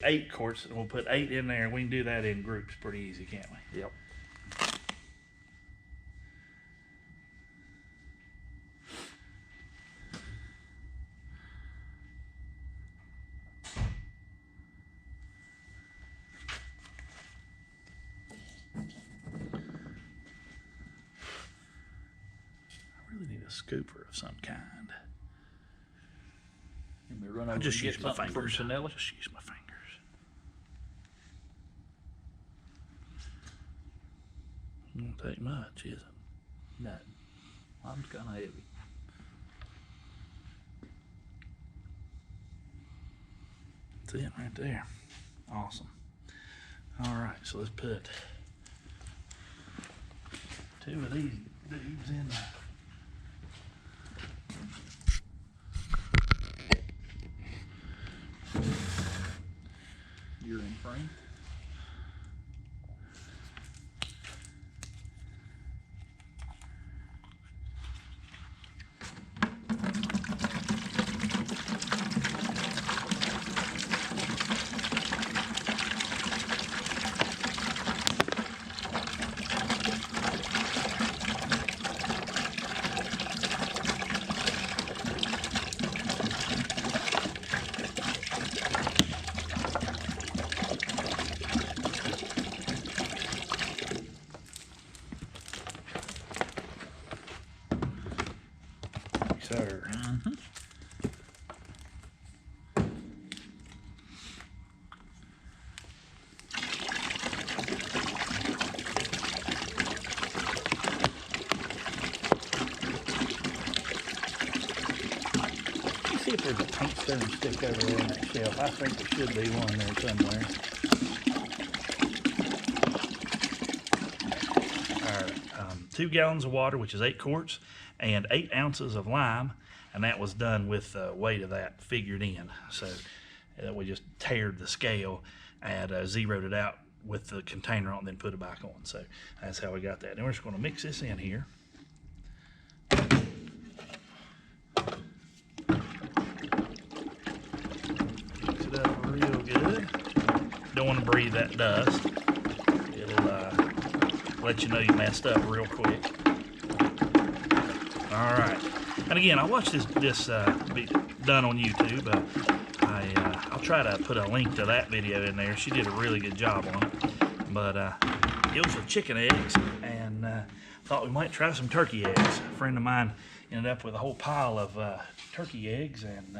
8 quarts, and we'll put 8 in there. We can do that in groups pretty easy, can't we? Yep. I really need a scooper of some kind. Run I'll over just and use get my something from fingers. Chanel. Just use my fingers. Won't take much, is it? No, mine's kind of heavy. That's it right there. Awesome. All right, so let's put 2 of these dudes in there. You're in frame. Sir. Mm-hmm. See if there's a paint stone stick over there in that shelf. I think there should be one there somewhere. Our 2 gallons of water, which is 8 quarts, and 8 ounces of lime, and that was done with the weight of that figured in. So we just tared the scale and zeroed it out with the container on, and then put it back on. So that's how we got that. And we're just going to mix this in here. Mix it up real good. Don't want to breathe that dust. It'll let you know you messed up real quick. All right. And again, I watched this be done on YouTube. I'll try to put a link to that video in there. She did a really good job on it. But it was with chicken eggs, and thought we might try some turkey eggs. A friend of mine ended up with a whole pile of turkey eggs, and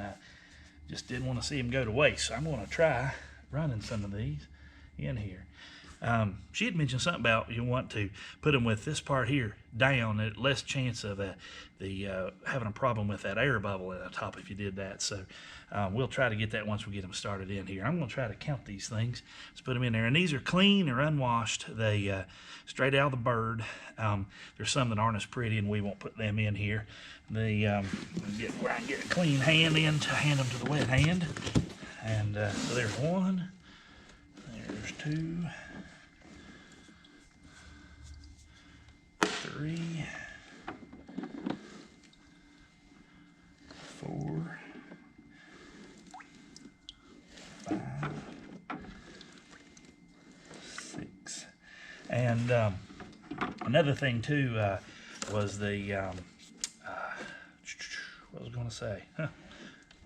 just didn't want to see them go to waste. So I'm going to try running some of these in here. She had mentioned something about you want to put them with this part here down, at less chance of having a problem with that air bubble at the top if you did that. So we'll try to get that once we get them started in here. I'm going to try to count these things. Let's put them in there. And these are clean or unwashed. They straight out of the bird. There's some that aren't as pretty, and we won't put them in here. They where I can get a clean hand in to hand them to the wet hand. And so there's 1. There's 2. 3, 4, 5, 6. And another thing too was the what was I going to say?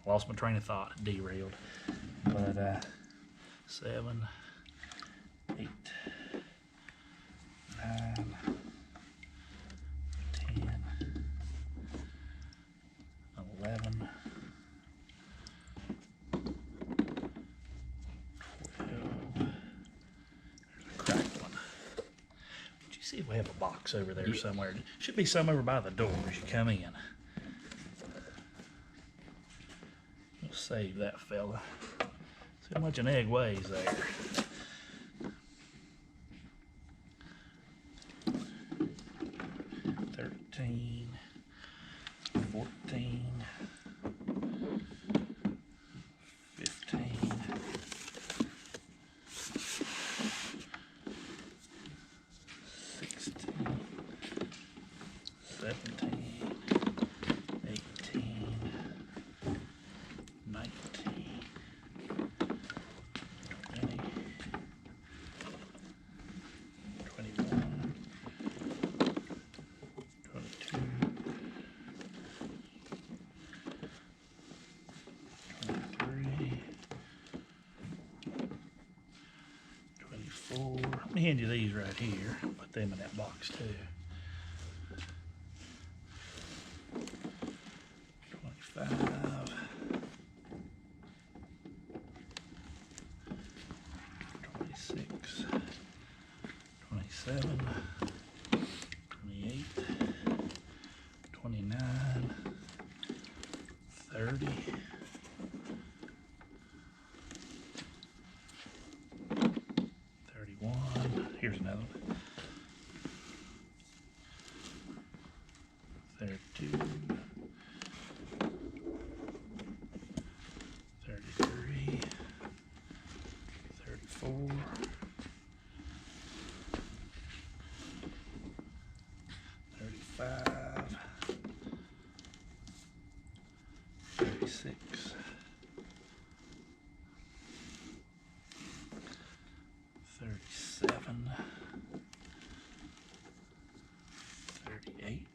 Lost my train of thought. Derailed. But 7, 8, 9, 11, 12. Cracked one. Did you see if we have a box over there somewhere? Should be some over by the door as you come in. We'll save that fella. See how much an egg weighs there. $13, $14, $15, $16, $17, $18, $19, 24. Let me hand you these right here. Put them in that box too. 25. 26. 27. 28. 29. 30. 31. Here's another one. 32. 33. 34. 35. 36. 37. 38.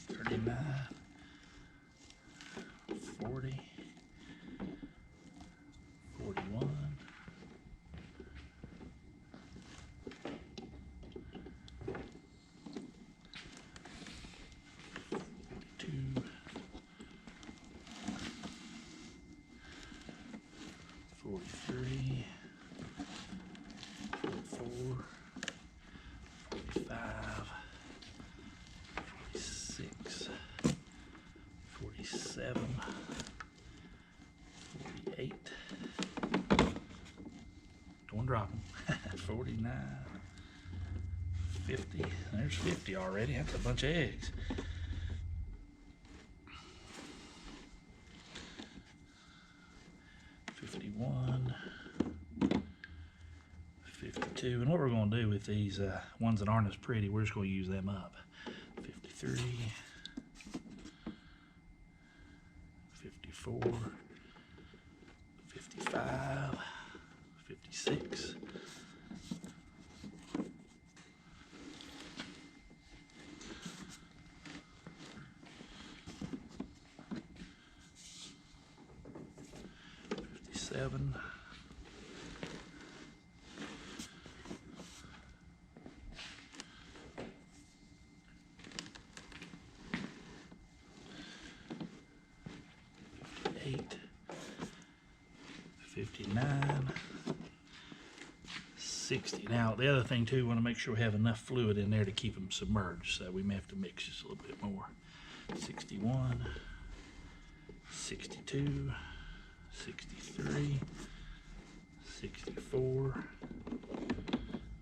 39. 40. 41. 42. 43, 44, 45, 46, 47, 48, don't drop them, 49, 50, there's 50 already, that's a bunch of eggs. 51, 52, and what we're going to do with these ones that aren't as pretty, we're just going to use them up. 53, 54, 55, 56, 57, 59, 60. Now the other thing too, we want to make sure we have enough fluid in there to keep them submerged, so we may have to mix just a little bit more. 61, 62, 63, 64,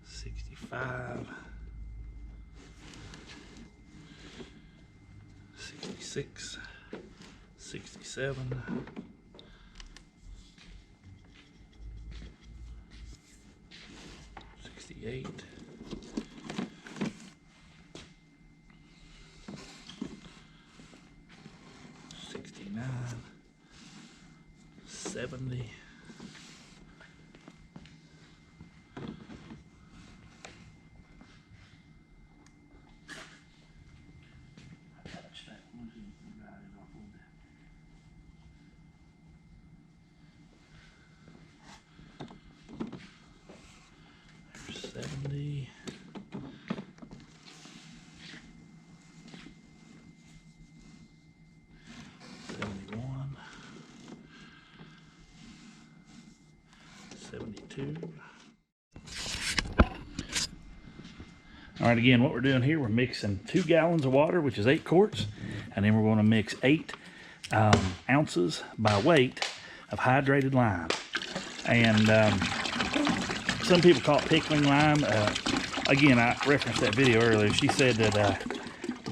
65, 66, 67, 68, 69, 70, 70, 71, 72. All right, again, what we're doing here, we're mixing 2 gallons of water, which is 8 quarts, and then we're going to mix 8 ounces by weight of hydrated lime. And some people call it pickling lime. Again, I referenced that video earlier. She said that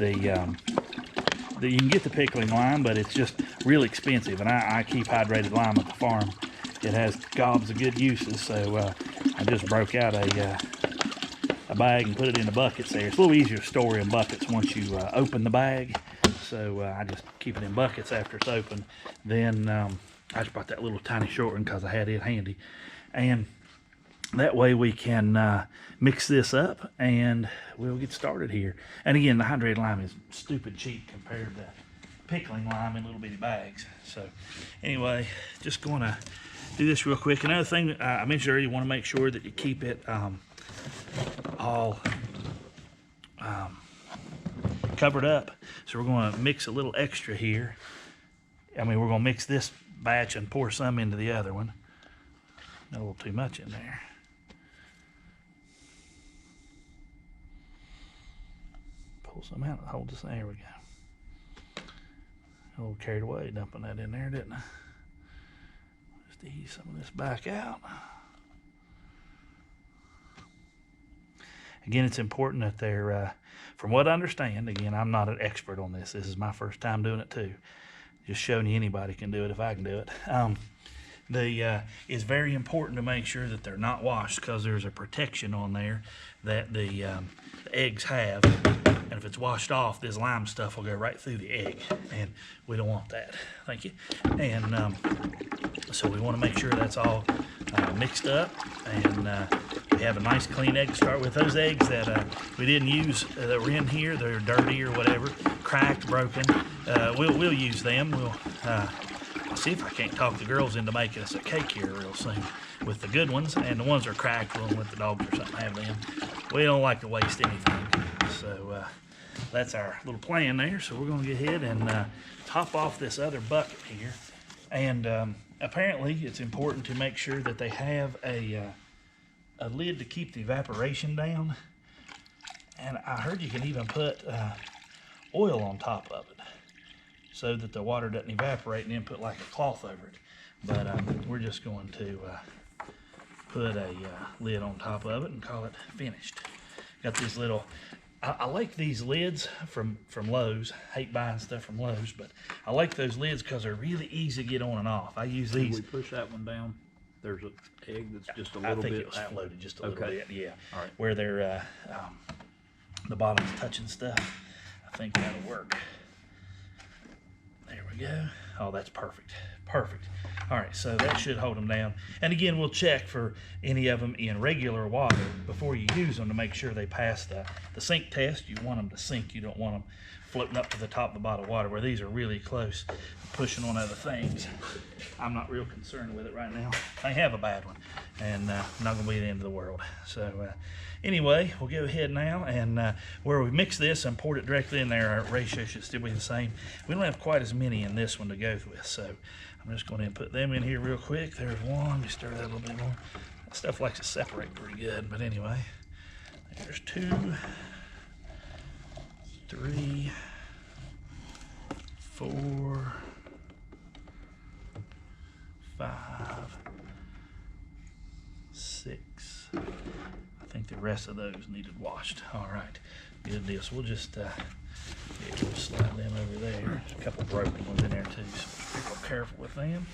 you can get the pickling lime, but it's just real expensive. And I keep hydrated lime at the farm. It has gobs of good uses, so I just broke out a bag and put it in the buckets there. It's a little easier to store in buckets once you open the bag. So I just keep it in buckets after it's open. Then I just brought that little tiny short one because I had it handy. And that way we can mix this up and we'll get started here. And again, the hydrated lime is stupid cheap compared to pickling lime in little bitty bags. So anyway, just gonna do this real quick. Another thing I mentioned earlier, you want to make sure that you keep it all covered up. So we're going to mix a little extra here. I mean, we're going to mix this batch and pour some into the other one. Got a little too much in there. Pull some out and hold this. There we go. A little carried away dumping that in there, didn't I? Just ease some of this back out. Again, it's important that they're, from what I understand, again, I'm not an expert on this. This is my first time doing it too. Just showing you anybody can do it if I can do it. It's very important to make sure that they're not washed, because there's a protection on there that the eggs have. And if it's washed off, this lime stuff will go right through the egg, and we don't want that. Thank you. And so we want to make sure that's all mixed up, and we have a nice clean egg to start with. Those eggs that we didn't use that were in here, they're dirty or whatever, cracked, broken, we'll use them. I'll see if I can't talk the girls into making us a cake here real soon with the good ones, and the ones that are cracked, we'll let the dogs or something have them. We don't like to waste anything, so that's our little plan there. So we're going to go ahead and top off this other bucket here, and apparently it's important to make sure that they have a lid to keep the evaporation down, and I heard you can even put oil on top of it so that the water doesn't evaporate, and then put like a cloth over it. But we're just going to put a lid on top of it and call it finished. Got this little, I like these lids from Lowe's. Hate buying stuff from Lowe's, but I like those lids because they're really easy to get on and off. I use these. Can we push that one down? There's an egg that's just a little bit. I think it was floated just a little bit, yeah. All right. Where they're, the bottom's touching stuff. I think that'll work. There we go. Oh, that's perfect. Perfect. All right, so that should hold them down. And again, we'll check for any of them in regular water before you use them to make sure they pass the sink test. You want them to sink. You don't want them floating up to the top of the bottle of water, where these are really close, pushing on other things. I'm not real concerned with it right now. I have a bad one, and not going to be the end of the world. So anyway, we'll go ahead now, and where we mix this and poured it directly in there, our ratio should still be the same. We don't have quite as many in this one to go with, so I'm just going to put them in here real quick. There's one. You stir that a little bit more. That stuff likes to separate pretty good, but anyway, there's 2, 3, 4, 5, 6. I think the rest of those needed washed. All right, good deal. So we'll just we'll slide them over there. There's a couple broken ones in there too, so be real careful with them.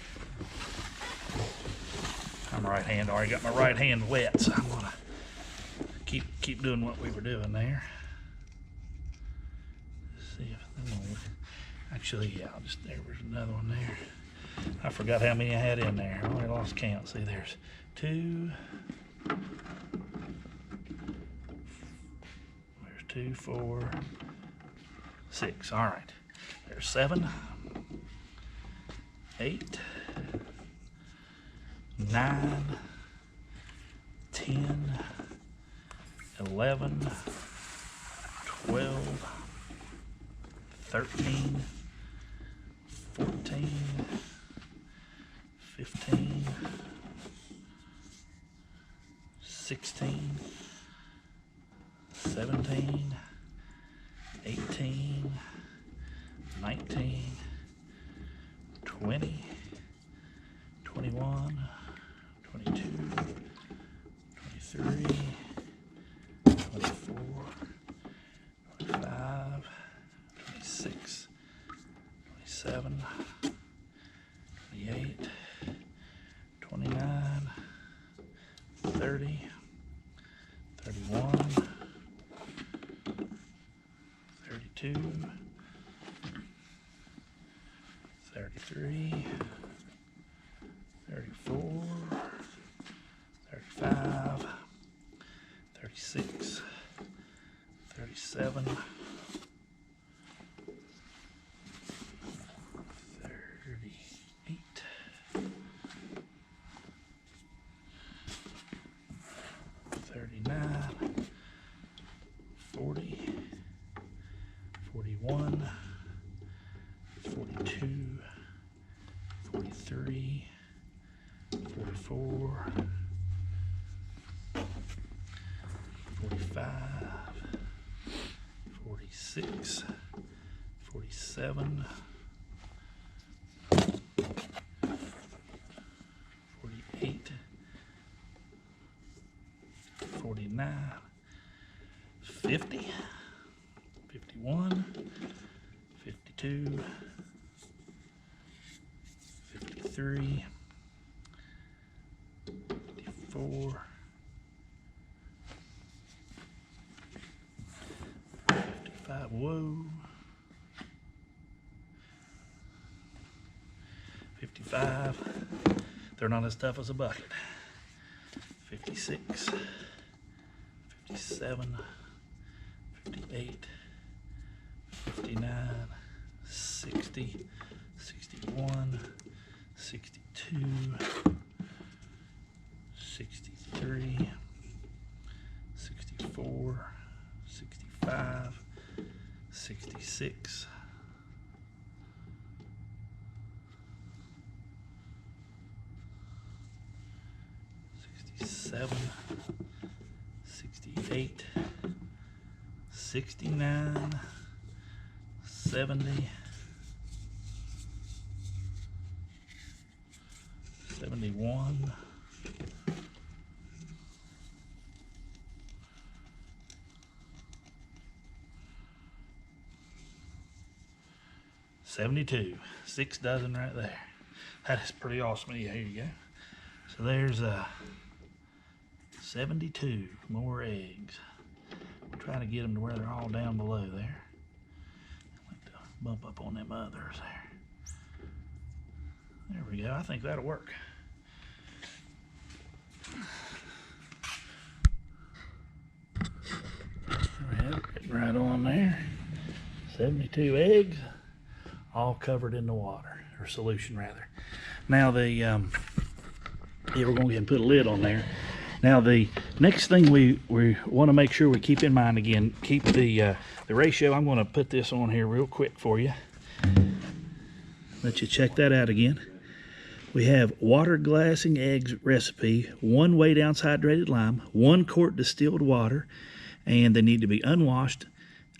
I'm right-handed. Already got my right hand wet, so I'm gonna keep doing what we were doing there. Let's see if actually, yeah, there was another one there. I forgot how many I had in there. I only lost count. See, there's 2. There's 2, 4, 6. All right. There's 7, 8, 9, 10, 11, 12, 13, 14, 15, 16, 17, 18, 19, 20, 21, 22, 23, 24, 25, 26, 27, 28, 29, 30, 31, 32, 33, 34, 35, 36, 37, 38, 43, 44, 45, 46, 47, 48, 49, 50, 51, 52, 53, 54, 55, whoa, 55, they're not as tough as a bucket. 56, 57, 58, 59, 60, 61, 62, 63, 64, 65, 66, 67, 68, 69, 70, 71, 72, 6 dozen right there. That is pretty awesome. Yeah, here you go. So there's 72 more eggs. I'm trying to get them to where they're all down below there. I like to bump up on them others there. There we go. I think that'll work. Right on there. 72 eggs, all covered in the water, or solution rather. Now yeah, we're going to go ahead and put a lid on there. Now the next thing we want to make sure we keep in mind, again, keep the ratio. I'm going to put this on here real quick for you. Let you check that out again. We have water glassing eggs recipe, 1 weight ounce hydrated lime, 1 quart distilled water, and they need to be unwashed.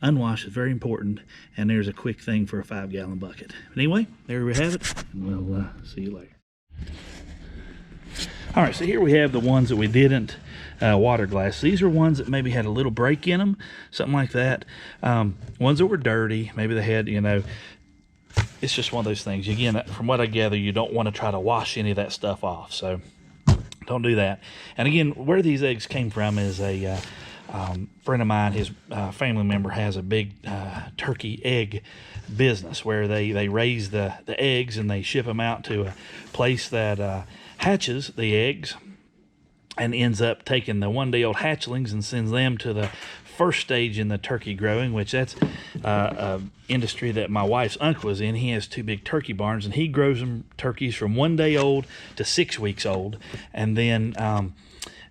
Unwashed is very important, and there's a quick thing for a 5-gallon bucket. But anyway, there we have it, and we'll see you later. All right, so here we have the ones that we didn't water glass. These are ones that maybe had a little break in them, something like that. Ones that were dirty, maybe they had, you know, it's just one of those things. Again, from what I gather, you don't want to try to wash any of that stuff off, so don't do that. And again, where these eggs came from is a friend of mine, his family member has a big turkey egg business where they raise the eggs and they ship them out to a place that hatches the eggs and ends up taking the one-day-old hatchlings and sends them to the first stage in the turkey growing, which that's industry that my wife's uncle is in. He has 2 big turkey barns, and he grows them turkeys from 1 day old to 6 weeks old, and then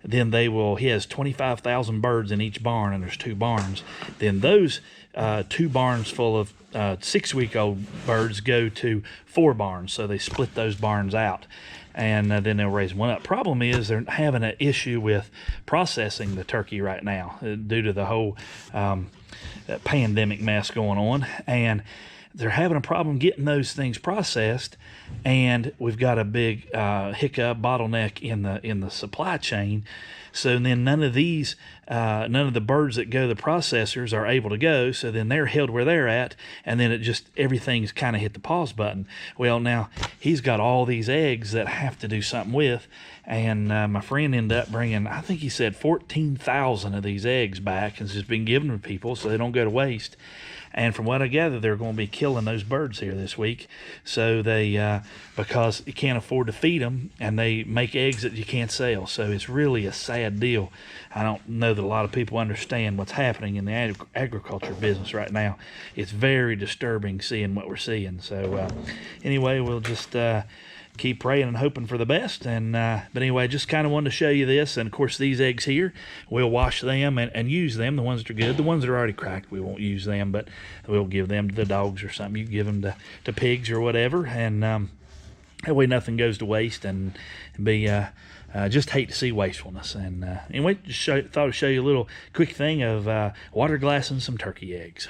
he has 25,000 birds in each barn, and there's 2 barns. Then those 2 barns full of 6-week-old birds go to 4 barns, so they split those barns out, and then they'll raise one up. Problem is they're having an issue with processing the turkey right now due to the whole pandemic mess going on, and they're having a problem getting those things processed, and we've got a big hiccup, bottleneck in the supply chain. So then none of the birds that go to the processors are able to go, so then they're held where they're at, and then everything's kind of hit the pause button. Well, now he's got all these eggs that have to do something with, and my friend ended up bringing, I think he said 14,000 of these eggs back, and it's just been given to people so they don't go to waste. And from what I gather, they're going to be killing those birds here this week. So they, because you can't afford to feed them, and they make eggs that you can't sell. So it's really a sad deal. I don't know that a lot of people understand what's happening in the agriculture business right now. It's very disturbing seeing what we're seeing. So anyway, we'll just keep praying and hoping for the best. And but anyway, just kind of wanted to show you this. And of course, these eggs here, we'll wash them and use them. The ones that are good, the ones that are already cracked, we won't use them, but we'll give them to the dogs or something. You give them to pigs or whatever. And That way nothing goes to waste, and be just hate to see wastefulness. And anyway, just thought I'd show you a little quick thing of water glassing some turkey eggs.